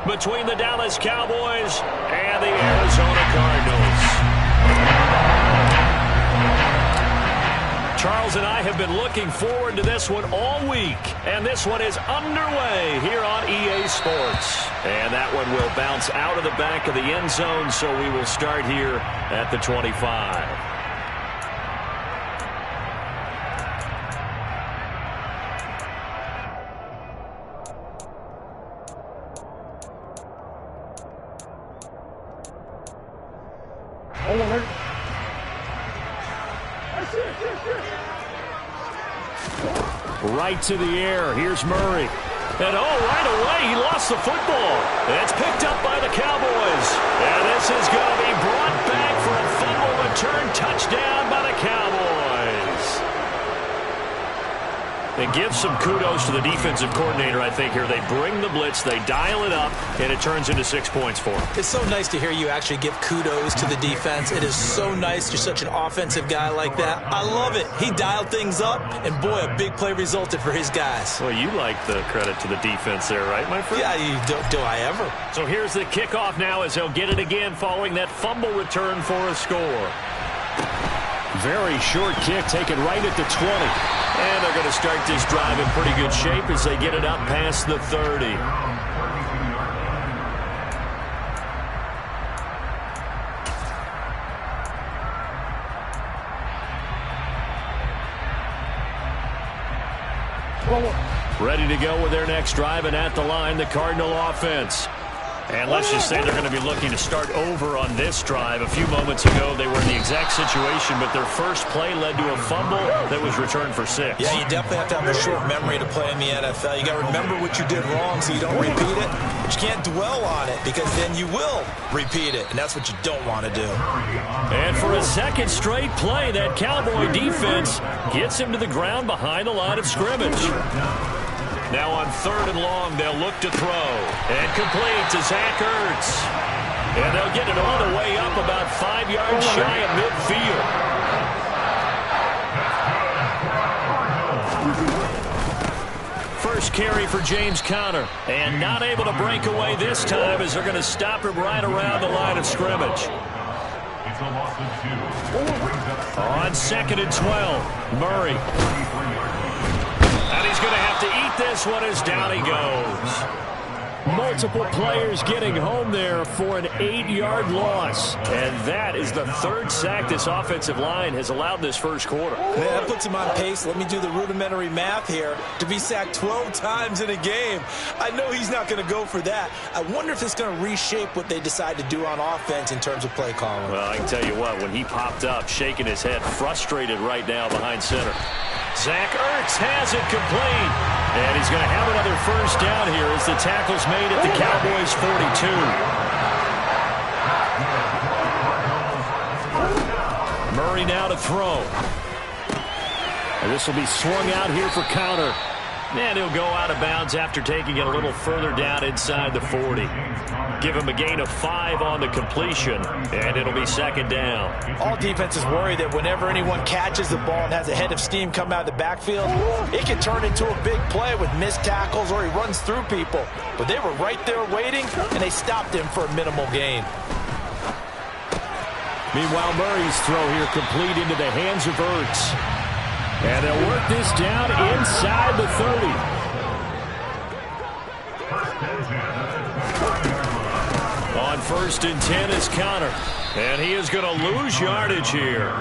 between the Dallas Cowboys and the Arizona Cardinals. Charles and I have been looking forward to this one all week, and this one is underway here on EA Sports. And that one will bounce out of the back of the end zone, so we will start here at the 25. Right to the air. Here's Murray. And right away, he lost the football. It's picked up by the Cowboys. And this is going to be brought back for a fumble return touchdown by the Cowboys. And give some kudos to the defensive coordinator, I think, here. They bring the blitz, they dial it up, and it turns into 6 points for them. It's so nice to hear you actually give kudos to the defense. It is so nice. You're such an offensive guy like that. I love it. He dialed things up, and boy, a big play resulted for his guys. Well, you like the credit to the defense there, right, my friend? Yeah, do I ever? So here's the kickoff now as he'll get it again following that fumble return for a score. Very short kick taken right at the 20. And they're going to start this drive in pretty good shape as they get it up past the 30. Ready to go with their next drive, and at the line, the Cardinal offense. And let's just say they're going to be looking to start over on this drive. A few moments ago, they were in the exact situation, but their first play led to a fumble that was returned for 6. Yeah, you definitely have to have a short memory to play in the NFL. You got to remember what you did wrong so you don't repeat it. But you can't dwell on it because then you will repeat it, and that's what you don't want to do. And for a second straight play, that Cowboy defense gets him to the ground behind the line of scrimmage. Now on 3rd and long, they'll look to throw. And complete to Zach Ertz. And they'll get it all the way up about 5 yards shy of midfield. First carry for James Conner. And not able to break away this time as they're going to stop him right around the line of scrimmage. On 2nd and 12, Murray. And he's going to have to eat this one as down he goes. Multiple players getting home there for an 8-yard loss. And that is the 3rd sack this offensive line has allowed this first quarter. Yeah, that puts him on pace. Let me do the rudimentary math here. To be sacked 12 times in a game, I know he's not going to go for that. I wonder if it's going to reshape what they decide to do on offense in terms of play calling. Well, I can tell you what, when he popped up, shaking his head, frustrated right now behind center. Zach Ertz has it complete. And he's going to have another first down here as the tackle's made at the Cowboys' 42. Murray now to throw. And this will be swung out here for Conner. And he'll go out of bounds after taking it a little further down inside the 40. Give him a gain of 5 on the completion, and it'll be 2nd down. All defenses worry that whenever anyone catches the ball and has a head of steam come out of the backfield, it can turn into a big play with missed tackles or he runs through people. But they were right there waiting, and they stopped him for a minimal gain. Meanwhile, Murray's throw here complete into the hands of Ertz. And they'll work this down inside the 30. On 1st and 10 is Conner. And he is going to lose yardage here.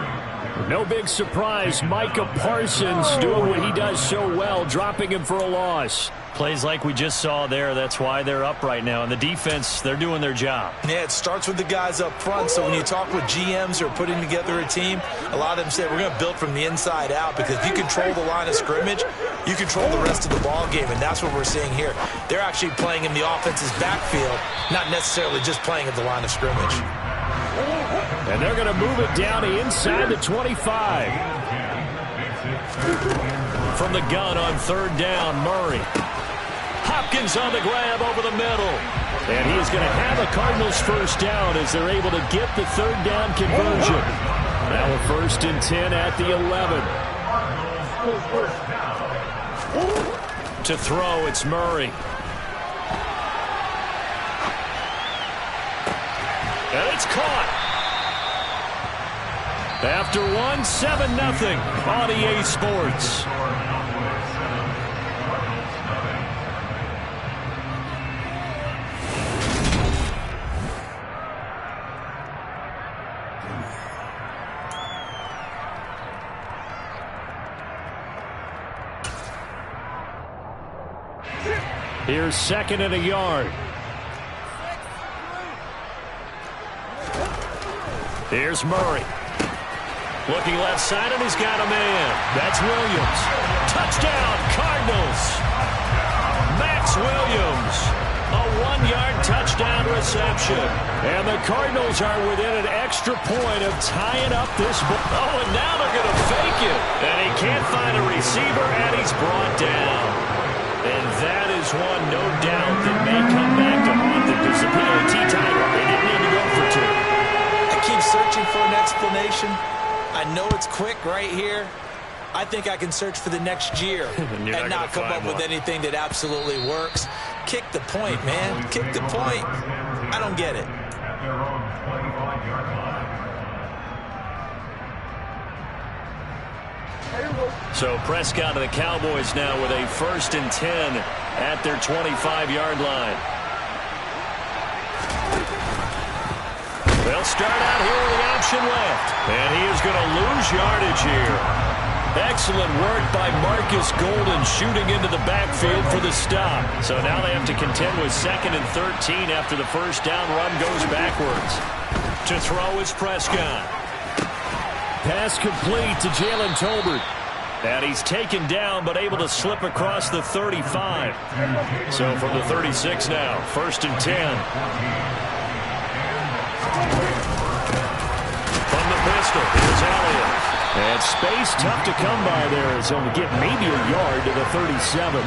No big surprise, Micah Parsons doing what he does so well, dropping him for a loss. Plays like we just saw there, that's why they're up right now. And the defense, they're doing their job. Yeah, it starts with the guys up front. So when you talk with GMs who are putting together a team, a lot of them say we're going to build from the inside out, because if you control the line of scrimmage, you control the rest of the ball game, and that's what we're seeing here. They're actually playing in the offense's backfield, not necessarily just playing at the line of scrimmage. And they're going to move it down inside the 25. From the gun on 3rd down, Murray. Hopkins on the grab over the middle. And he is going to have a Cardinals first down as they're able to get the 3rd down conversion. Now a 1st and 10 at the 11. To throw, it's Murray. And it's caught. After one, 7-0 on EA Sports. Here's second and a yard. Here's Murray. Looking left side, and he's got a man. That's Williams. Touchdown, Cardinals. Max Williams. A 1-yard touchdown reception. And the Cardinals are within an extra point of tying up this ball. Oh, and now they're going to fake it. And he can't find a receiver, and he's brought down. And that is one, no doubt, that may come back to haunt them. Because the PAT Tiger, they didn't need to go for two. I keep searching for an explanation. I know it's quick right here. I think I can search for the next year and not come up with anything that absolutely works. Kick the point, man. Kick the point. I don't get it. So Prescott and the Cowboys now with a 1st and 10 at their 25-yard line. They'll start out here with the option left. And he is going to lose yardage here. Excellent work by Marcus Golden shooting into the backfield for the stop. So now they have to contend with 2nd and 13 after the first down run goes backwards. To throw is Prescott. Pass complete to Jalen Tolbert. And he's taken down but able to slip across the 35. So from the 36 now, 1st and 10. From the pistol, here's Elliott. And space tough to come by there as he'll get maybe a yard to the 37.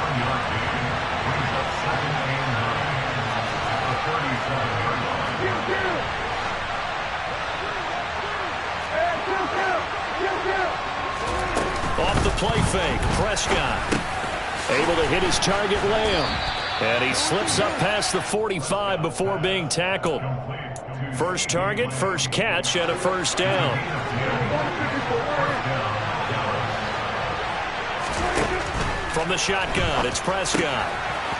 Off the play fake, Prescott. Able to hit his target, Lamb. And he slips up past the 45 before being tackled. First target, first catch, and a first down. From the shotgun, it's Prescott.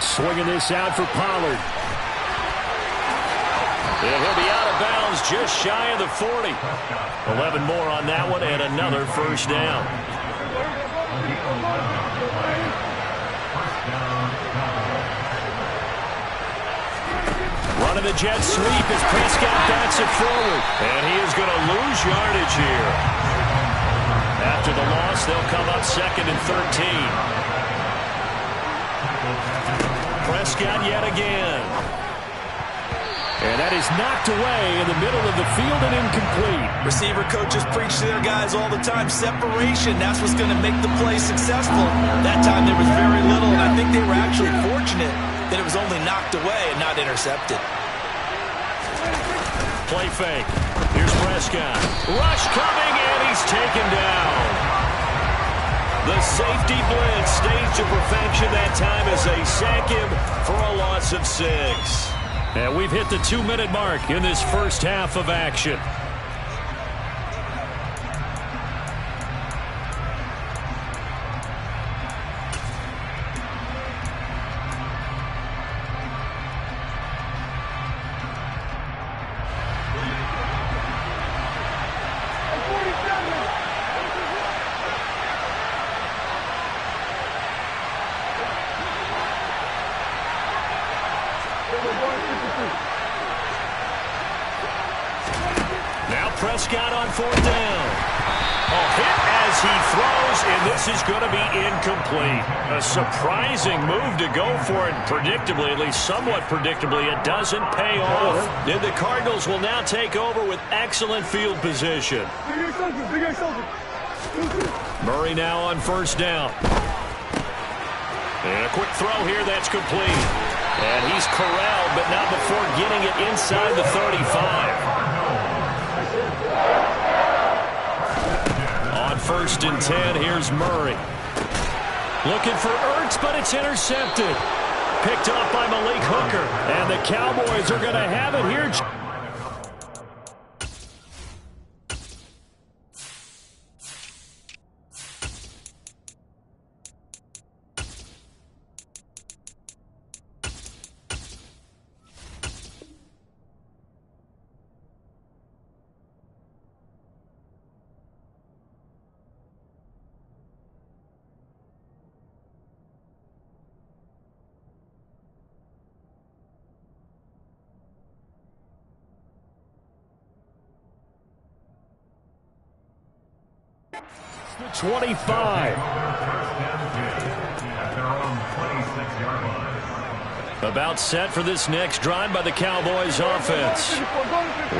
Swinging this out for Pollard. And he'll be out of bounds just shy of the 40. 11 more on that one, and another first down. Running the jet sweep as Prescott bats it forward. And he is going to lose yardage here. After the loss, they'll come up 2nd and 13. Prescott yet again. And that is knocked away in the middle of the field and incomplete. Receiver coaches preach to their guys all the time. Separation, that's what's going to make the play successful. That time there was very little, and I think they were actually fortunate that it was only knocked away and not intercepted. Play fake. Here's Prescott. Rush coming, and he's taken down. The safety blitz staged to perfection that time as they sack him for a loss of 6. And we've hit the 2-minute mark in this first half of action. Now Prescott on 4th down. A hit as he throws, and this is going to be incomplete. A surprising move to go for it predictably, at least somewhat predictably. It doesn't pay off. And the Cardinals will now take over with excellent field position. Murray now on 1st down. And a quick throw here that's complete. And he's corralled, but not before getting it inside the 35. On 1st and 10, here's Murray. Looking for Ertz, but it's intercepted. Picked off by Malik Hooker. And the Cowboys are going to have it here. 25. About set for this next drive by the Cowboys offense.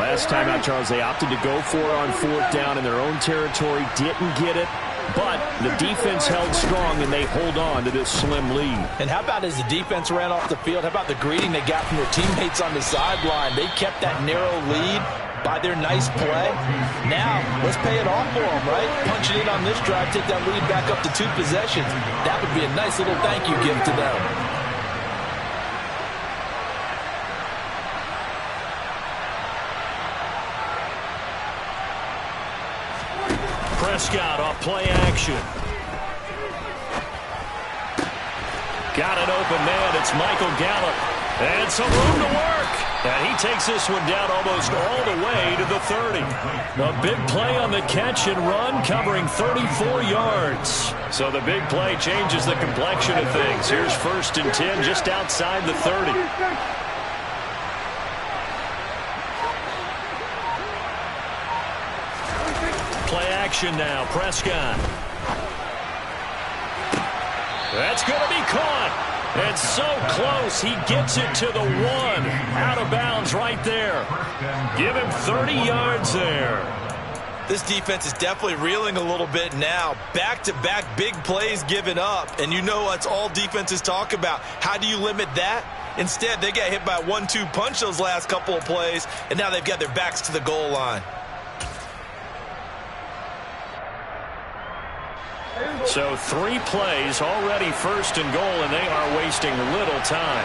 Last time out, Charles, they opted to go for it on 4th down in their own territory. Didn't get it, but the defense held strong, and they hold on to this slim lead. And how about as the defense ran off the field, how about the greeting they got from their teammates on the sideline? They kept that narrow lead by their nice play. Now, let's pay it off for them, right? Punch it in on this drive, take that lead back up to 2 possessions. That would be a nice little thank you gift to them. Prescott off play action. Got an open man. It's Michael Gallup. And some room to work. And he takes this one down almost all the way to the 30. A big play on the catch and run, covering 34 yards. So the big play changes the complexion of things. Here's 1st and 10 just outside the 30. Play action now. Prescott. That's going to be caught. And so close, he gets it to the 1. Out of bounds right there. Give him 30 yards there. This defense is definitely reeling a little bit now. Back-to-back big plays given up. And you know that's all defenses talk about. How do you limit that? Instead, they got hit by a 1-2 punch those last couple of plays, and now they've got their backs to the goal line. So 3 plays already 1st and goal, and they are wasting little time.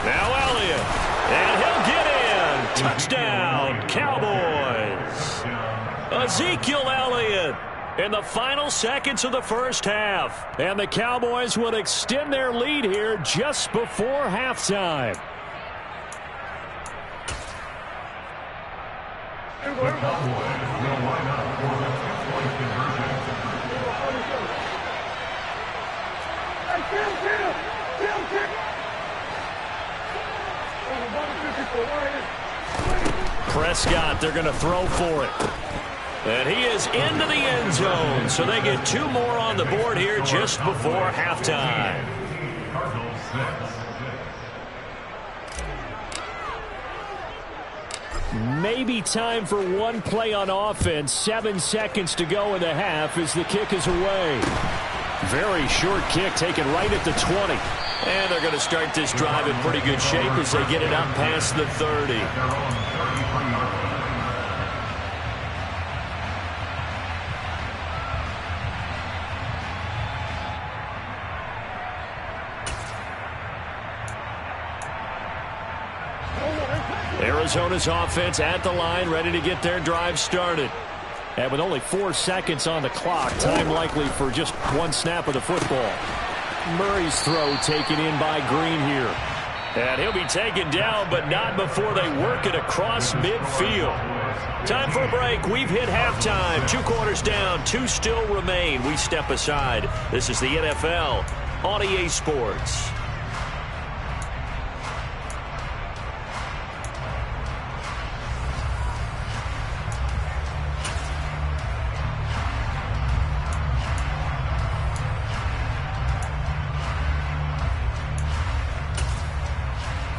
Now Elliott, and he'll get in. Touchdown, Cowboys. Ezekiel Elliott in the final seconds of the first half. And the Cowboys will extend their lead here just before halftime. The Cowboys will line up for the 2-point conversion. Prescott, they're going to throw for it. And he is into the end zone. So they get 2 more on the board here just before halftime. Cardinals 6. Maybe time for 1 play on offense. 7 seconds to go in the half as the kick is away. Very short kick taken right at the 20. And they're going to start this drive in pretty good shape as they get it up past the 30. Arizona's offense at the line, ready to get their drive started. And with only 4 seconds on the clock, time likely for just 1 snap of the football. Murray's throw taken in by Green here. And he'll be taken down, but not before they work it across midfield. Time for a break. We've hit halftime. 2 quarters down, 2 still remain. We step aside. This is the NFL on EA Sports.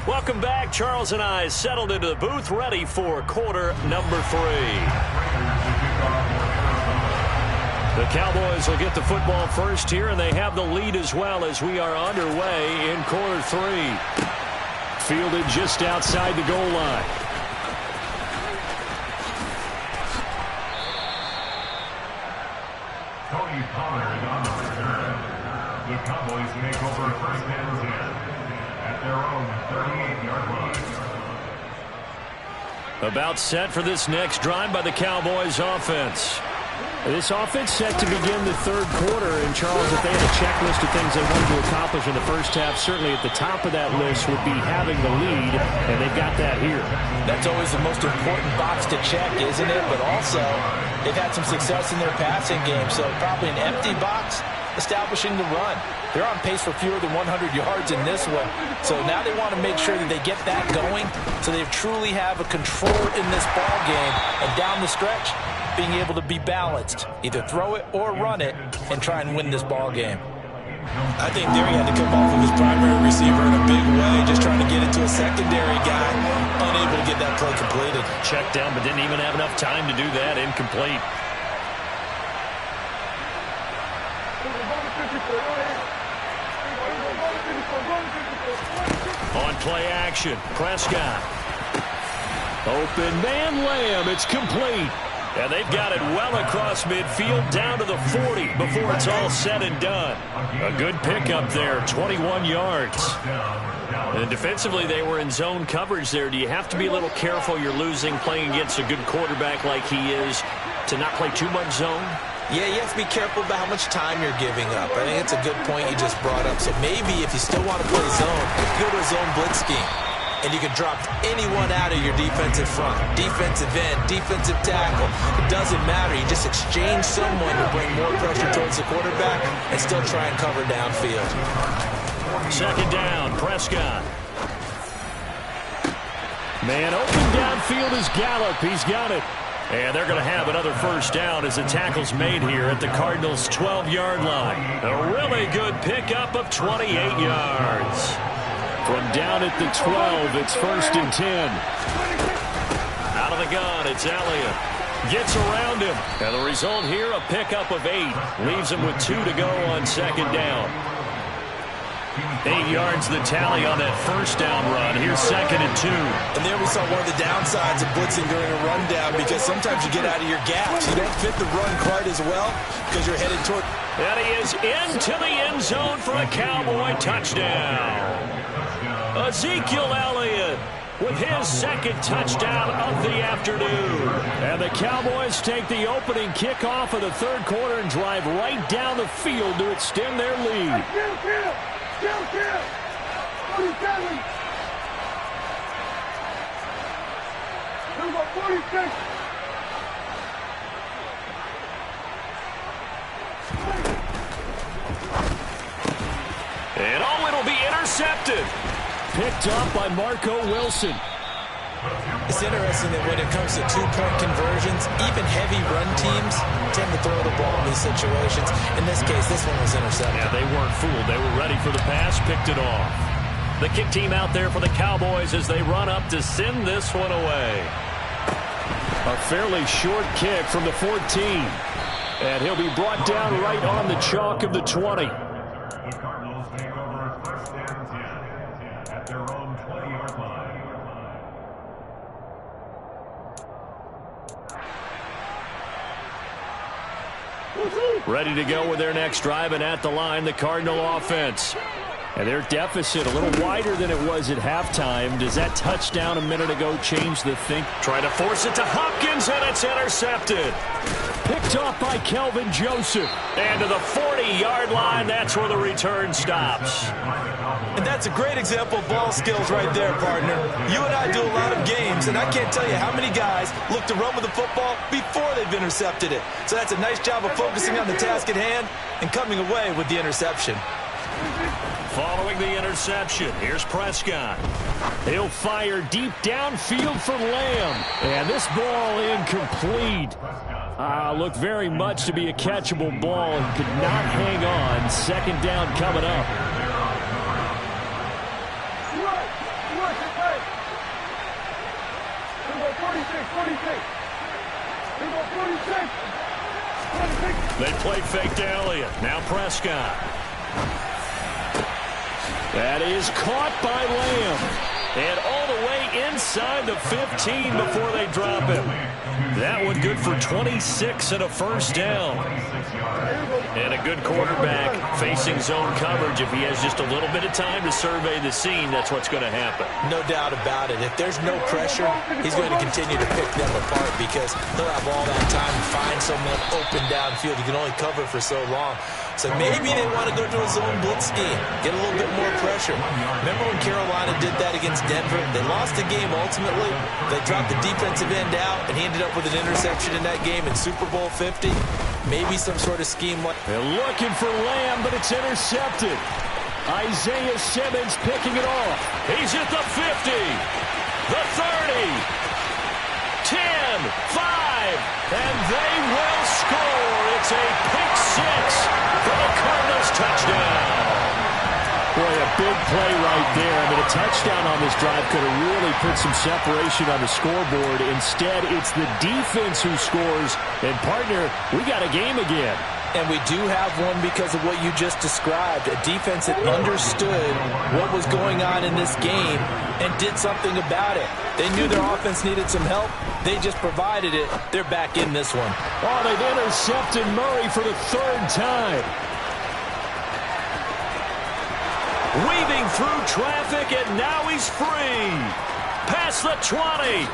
Welcome back. Charles and I settled into the booth, ready for quarter number 3. The Cowboys will get the football first here, and they have the lead as well as we are underway in quarter 3. Fielded just outside the goal line. Tony Pollard on the return. The Cowboys make over 1st and 10 at their own 38-yard line. About set for this next drive by the Cowboys offense. This offense set to begin the 3rd quarter. And, Charles, if they had a checklist of things they wanted to accomplish in the first half, certainly at the top of that list would be having the lead, and they've got that here. That's always the most important box to check, isn't it? But also, they've had some success in their passing game, so probably an empty box. establishing the run. They're on pace for fewer than 100 yards in this one. So now they want to make sure that they get that going so they truly have a control in this ball game. And down the stretch, being able to be balanced. Either throw it or run it and try and win this ball game. I think there he had to come off of his primary receiver in a big way, just trying to get it to a secondary guy, unable to get that play completed. Checked down, but didn't even have enough time to do that. Incomplete. On play action, Prescott. Open man Lamb, it's complete. And they've got it well across midfield down to the 40 before it's all said and done. A good pickup there, 21 yards. And defensively, they were in zone coverage there. Do you have to be a little careful you're losing playing against a good quarterback like he is to not play too much zone? Yeah, you have to be careful about how much time you're giving up. I think it's a good point you just brought up. So maybe if you still want to play zone, go to a zone blitz scheme. And you can drop anyone out of your defensive front. Defensive end, defensive tackle. It doesn't matter. You just exchange someone to bring more pressure towards the quarterback and still try and cover downfield. Second down, Prescott. Man open downfield is Gallup. He's got it. And they're going to have another first down as the tackle's made here at the Cardinals' 12-yard line. A really good pickup of 28 yards. From down at the 12, it's 1st and 10. Out of the gun, it's Elliott. Gets around him. And the result here, a pickup of 8. Leaves him with 2 to go on second down. 8 yards the tally on that first down run. Here's 2nd and 2. And there we saw one of the downsides of blitzing during a rundown because sometimes you get out of your gaps. You don't fit the run quite as well because you're headed toward... And he is into the end zone for a Cowboy touchdown. Ezekiel Elliott with his second touchdown of the afternoon. And the Cowboys take the opening kickoff of the third quarter and drive right down the field to extend their lead. And oh, it'll be intercepted. Picked up by Marco Wilson. It's interesting that when it comes to two-point conversions, even heavy run teams tend to throw the ball in these situations. In this case, this one was intercepted. Yeah, they weren't fooled. They were ready for the pass, picked it off. The kick team out there for the Cowboys as they run up to send this one away. A fairly short kick from the 14. And he'll be brought down right on the chalk of the 20. The Cardinals take over 1st and 10 at their own 20-yard line. Ready to go with their next drive, and at the line, the Cardinal offense. And their deficit a little wider than it was at halftime. Does that touchdown a minute ago change the think? Try to force it to Hopkins, and it's intercepted. Picked off by Kelvin Joseph. And to the 40-yard line, that's where the return stops. And that's a great example of ball skills right there, partner. You and I do a lot of games, and I can't tell you how many guys look to run with the football before they've intercepted it. So that's a nice job of focusing on the task at hand and coming away with the interception. Following the interception, here's Prescott. He'll fire deep downfield for Lamb. And this ball incomplete. Looked very much to be a catchable ball and could not hang on. Second down coming up. They play fake to Elliott. Now Prescott. That is caught by Lamb. And all the way inside the 15 before they drop him. That one good for 26 and a first down. And a good quarterback facing zone coverage. If he has just a little bit of time to survey the scene, that's what's going to happen. No doubt about it. If there's no pressure, he's going to continue to pick them apart because he'll have all that time to find someone open downfield. He can only cover for so long. So maybe they want to go to a zone blitz scheme, get a little bit more pressure. Remember when Carolina did that against Denver? They lost the game ultimately. They dropped the defensive end out, and he ended up with an interception in that game in Super Bowl 50. Maybe some sort of scheme. They're looking for Lamb, but it's intercepted. Isaiah Simmons picking it off. He's at the 50, the 30, 10, 5, and they will score. It's a pick six for the Cardinals touchdown. Boy, a big play right there. I mean, a touchdown on this drive could have really put some separation on the scoreboard. Instead, it's the defense who scores. And, partner, we got a game again. And we do have one because of what you just described. A defense that understood what was going on in this game and did something about it. They knew their offense needed some help. They just provided it. They're back in this one. Oh, they've intercepted Murray for the third time. Weaving through traffic, and now he's free. Past the 20.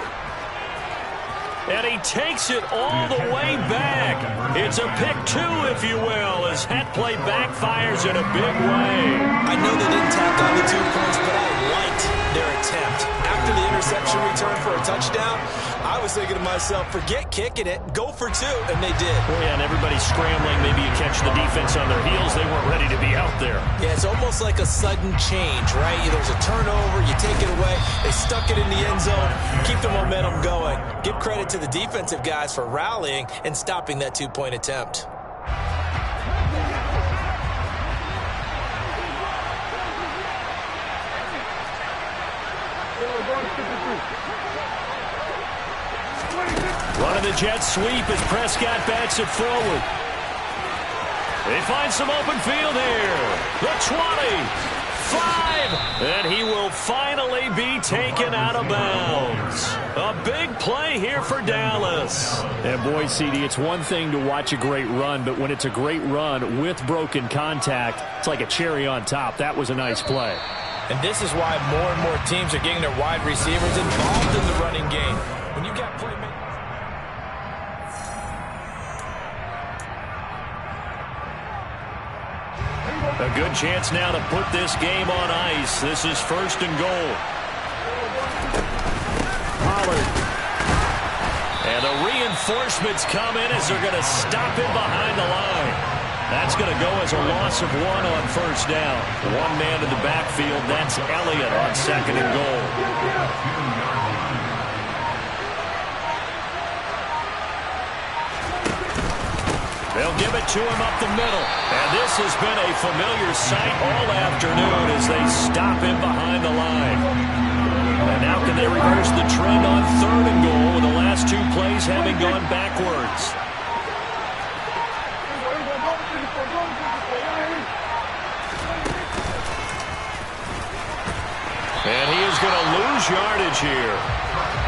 And he takes it all the way back. It's a pick two, if you will, as that play backfires in a big way. I know they didn't tack on the 2 points, but I liked their attempt. After the interception return for a touchdown, I was thinking to myself, forget kicking it, go for two, and they did. Oh, yeah, and everybody's scrambling. Maybe you catch the defense on their heels. They weren't ready to be out there. Yeah, it's almost like a sudden change, right? There's a turnover, you take it away, they stuck it in the end zone, keep the momentum going. Give credit to the defensive guys for rallying and stopping that 2-point attempt. Running the jet sweep as Prescott backs it forward. They find some open field here. The 20, 5, and he will finally be taken out of bounds. A big play here for Dallas. And boy, CD, it's one thing to watch a great run, but when it's a great run with broken contact, it's like a cherry on top. That was a nice play. And this is why more and more teams are getting their wide receivers involved in the running game. When you got playmakers. A good chance now to put this game on ice. This is first and goal. Pollard. And the reinforcements come in as they're going to stop him behind the line. That's going to go as a loss of 1 on first down. One man in the backfield. That's Elliott on second and goal. They'll give it to him up the middle. And this has been a familiar sight all afternoon as they stop him behind the line. And now can they reverse the trend on third and goal with the last 2 plays having gone backwards? And he is going to lose yardage here.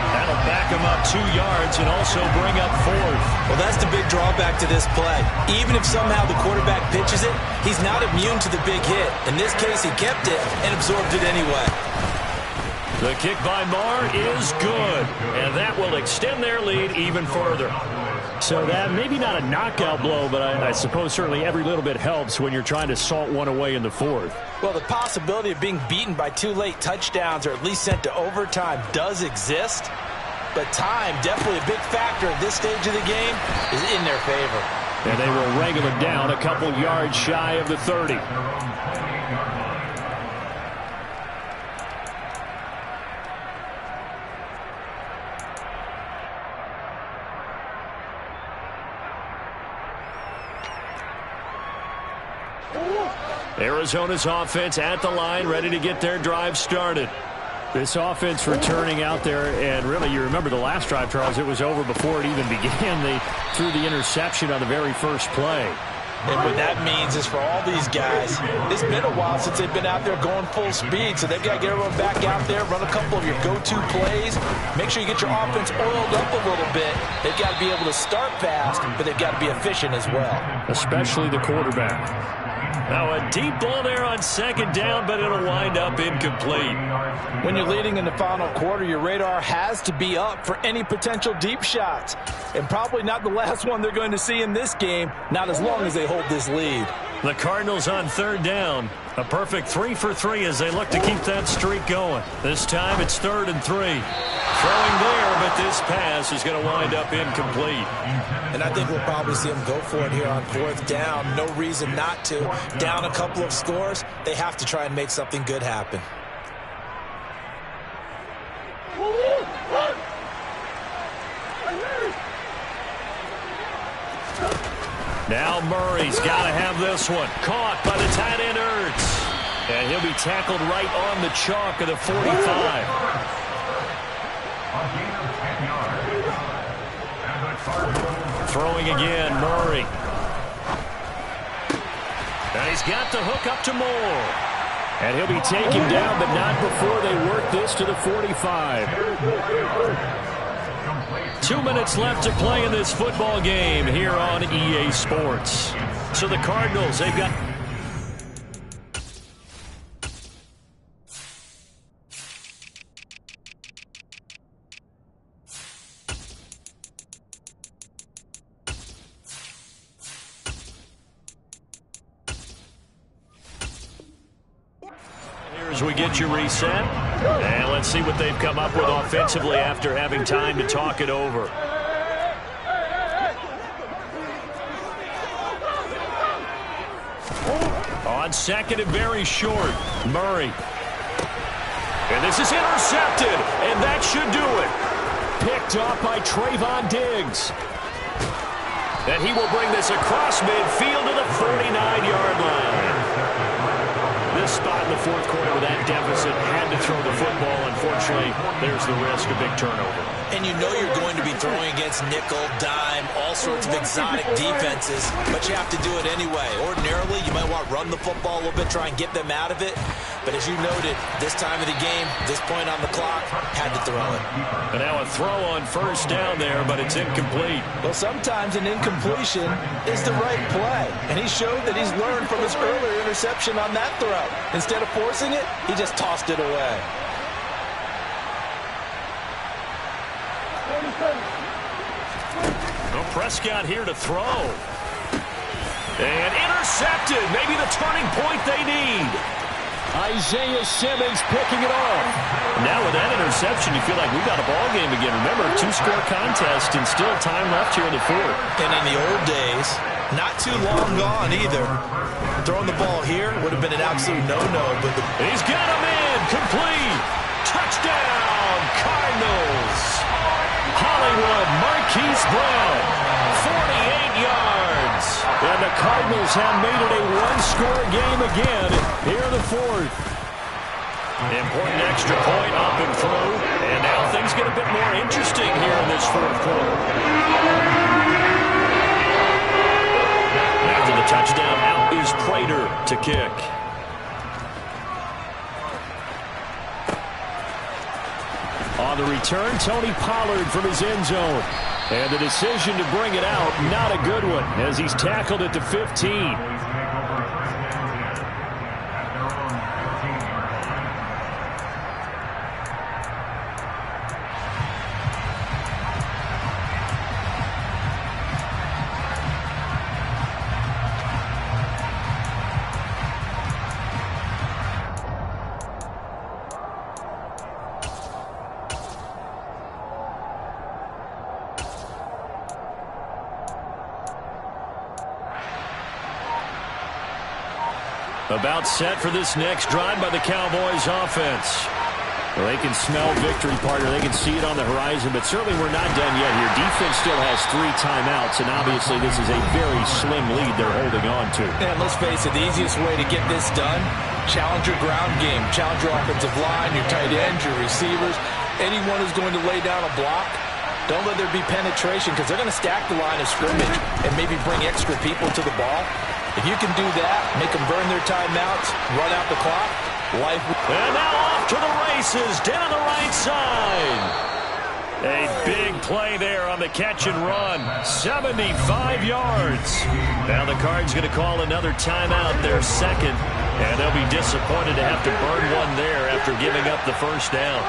That'll back him up 2 yards and also bring up 4th. Well, that's the big drawback to this play. Even if somehow the quarterback pitches it, he's not immune to the big hit. In this case, he kept it and absorbed it anyway. The kick by Marr is good, and that will extend their lead even further. So that maybe not a knockout blow, but I suppose certainly every little bit helps when you're trying to salt one away in the 4th. Well, the possibility of being beaten by 2 late touchdowns or at least sent to overtime does exist. But time, definitely a big factor at this stage of the game, is in their favor. And they will wrangle it down a couple yards shy of the 30. Arizona's offense at the line, ready to get their drive started. This offense returning out there, and really, you remember the last drive, Charles, it was over before it even began. They threw the interception on the very first play. And what that means is for all these guys, it's been a while since they've been out there going full speed, so they've got to get everyone back out there, run a couple of your go-to plays, make sure you get your offense oiled up a little bit. They've got to be able to start fast, but they've got to be efficient as well. Especially the quarterback. Now a deep ball there on second down, but it'll wind up incomplete. When you're leading in the final quarter, your radar has to be up for any potential deep shots. And probably not the last one they're going to see in this game, not as long as they hold this lead. The Cardinals on third down. A perfect 3 for 3 as they look to keep that streak going. This time it's 3rd and 3. Throwing there, but this pass is going to wind up incomplete. And I think we'll probably see him go for it here on 4th down. No reason not to. Down a couple of scores, they have to try and make something good happen. Now Murray's got to have this one. Caught by the tight end Ertz. And he'll be tackled right on the chalk of the 45. Throwing again, Murray. And he's got the hook up to Moore. And he'll be taken down, but not before they work this to the 45. 2 minutes left to play in this football game here on EA Sports. So the Cardinals, they've got... As we get you reset, and let's see what they've come up with offensively after having time to talk it over. On second and very short, Murray. And this is intercepted, and that should do it. Picked off by Trayvon Diggs. And he will bring this across midfield to the 49-yard line. This spot in the 4th quarter with that deficit, had to throw the football. Unfortunately, there's the risk of big turnover. And you know you're going to be throwing against nickel, dime, all sorts of exotic defenses, but you have to do it anyway. Ordinarily, you might want to run the football a little bit, try and get them out of it. But as you noted, this time of the game, this point on the clock, had to throw it. And now a throw on 1st down there, but it's incomplete. Well, sometimes an incompletion is the right play. And he showed that he's learned from his earlier interception on that throw. Instead of forcing it, he just tossed it away. Well, Prescott here to throw. And intercepted. Maybe the turning point they need. Isaiah Simmons picking it off. Now with that interception, you feel like we've got a ball game again. Remember, 2-score contest and still time left here in the 4th. And in the old days, not too long gone either. Throwing the ball here would have been an absolute no-no. But he's got him in. Complete. Touchdown, Cardinals. Hollywood Marquise Brown, 48 yards. And the Cardinals have made it a 1-score game again here in the 4th. Important extra point up and through. And now things get a bit more interesting here in this 4th quarter. After the touchdown, out is Prater to kick. On the return, Tony Pollard from his end zone. And the decision to bring it out, not a good one, as he's tackled at the 15. About set for this next drive by the Cowboys offense. Well, they can smell victory, partner. They can see it on the horizon, but certainly we're not done yet here. Defense still has 3 timeouts, and obviously this is a very slim lead they're holding on to. And let's face it, the easiest way to get this done, challenge your ground game. Challenge your offensive line, your tight ends, your receivers. Anyone who's going to lay down a block, don't let there be penetration because they're going to stack the line of scrimmage and maybe bring extra people to the ball. If you can do that, make them burn their timeouts, run out the clock, life. And now off to the races, down the right side. A big play there on the catch and run, 75 yards. Now the Cards going to call another timeout, their second, and they'll be disappointed to have to burn one there after giving up the 1st down.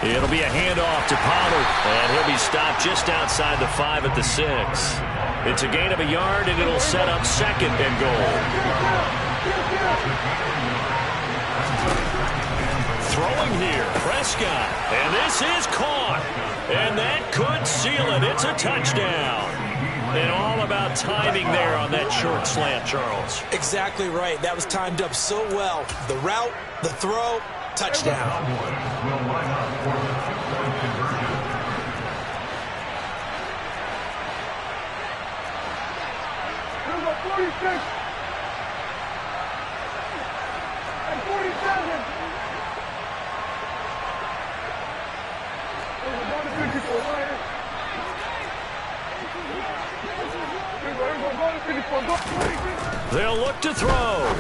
It'll be a handoff to Pollard, and he'll be stopped just outside the 5 at the 6. It's a gain of a yard, and it'll set up 2nd and goal. Throwing here, Prescott, and this is caught, and that could seal it. It's a touchdown. And all about timing there on that short slant, Charles. Exactly right. That was timed up so well. The route, the throw, touchdown. Number 46 and 47. They'll look to throw.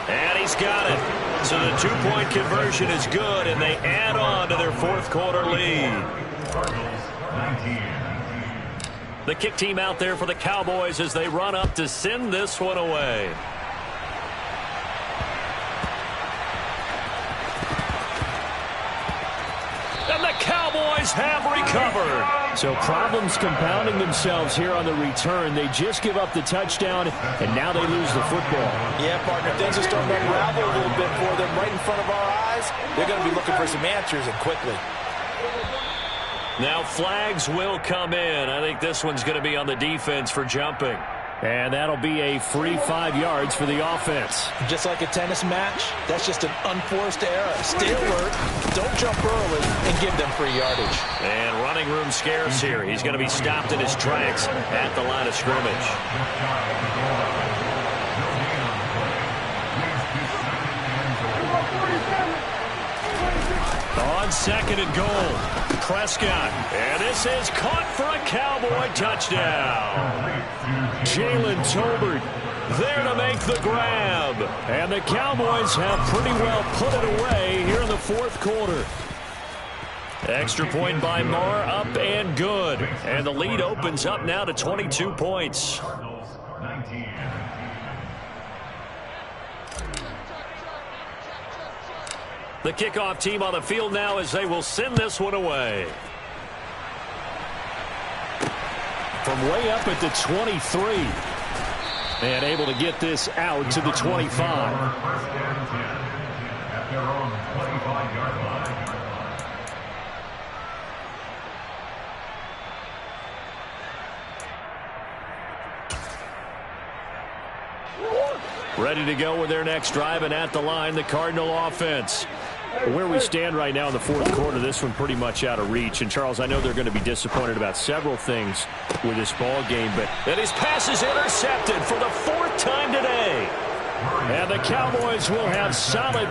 And he's got it. So the 2-point conversion is good, and they add on to their 4th quarter lead. The kick team out there for the Cowboys as they run up to send this one away. And the Cowboys have recovered. So problems compounding themselves here on the return. They just give up the touchdown, and now they lose the football. Yeah, partner, things are starting to unravel a little bit for them right in front of our eyes. They're going to be looking for some answers, and quickly. Now flags will come in. I think this one's going to be on the defense for jumping. And that'll be a free 5 yards for the offense. Just like a tennis match, that's just an unforced error. Stay alert, don't jump early, and give them free yardage. And running room scarce here. He's going to be stopped in his tracks at the line of scrimmage. On 2nd and goal, Prescott. And this is caught for a Cowboy touchdown. Jalen Tolbert there to make the grab. And the Cowboys have pretty well put it away here in the 4th quarter. Extra point by Marr, up and good. And the lead opens up now to 22 points. The kickoff team on the field now as they will send this one away. From way up at the 23. And able to get this out to the 25. At their own 25-yard line. Ready to go with their next drive, and at the line, the Cardinal offense. Where we stand right now in the 4th quarter, this one pretty much out of reach. And, Charles, I know they're going to be disappointed about several things with this ball game, but and his pass is intercepted for the 4th time today. And the Cowboys will have solid